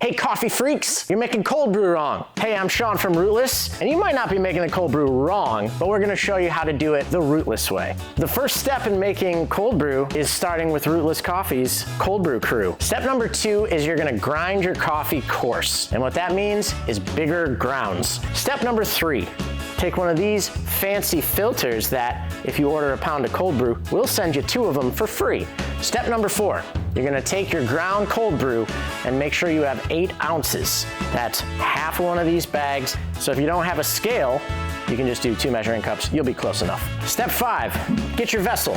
Hey coffee freaks, you're making cold brew wrong. Hey, I'm Sean from Rootless, and you might not be making the cold brew wrong, but we're gonna show you how to do it the Rootless way. The first step in making cold brew is starting with Rootless Coffee's Cold Brew Crew. Step number 2 is you're gonna grind your coffee coarse, and what that means is bigger grounds. Step number 3, take one of these fancy filters that, if you order a pound of cold brew, we'll send you 2 of them for free. Step number 4, you're gonna take your ground cold brew and make sure you have 8 ounces. That's half of one of these bags. So if you don't have a scale, you can just do 2 measuring cups. You'll be close enough. Step 5, get your vessel.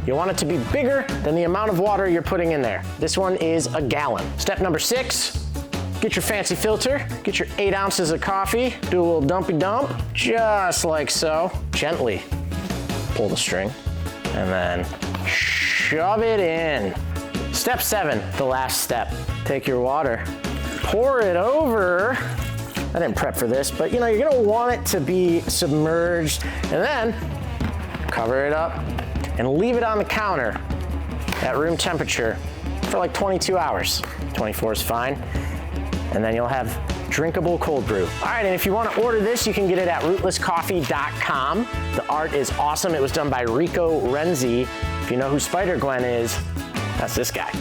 You want it to be bigger than the amount of water you're putting in there. This one is a gallon. Step number 6, get your fancy filter, get your 8 ounces of coffee, do a little dumpy dump, just like so. Gently pull the string, and then shove it in. Step 7, the last step. Take your water, pour it over. I didn't prep for this, but you're gonna want it to be submerged, and then cover it up and leave it on the counter at room temperature for like 22 hours. 24 is fine. And then you'll have drinkable cold brew. All right, and if you want to order this, you can get it at rootlesscoffee.com. The art is awesome. It was done by Rico Renzi. If you know who Spider-Gwen is, that's this guy.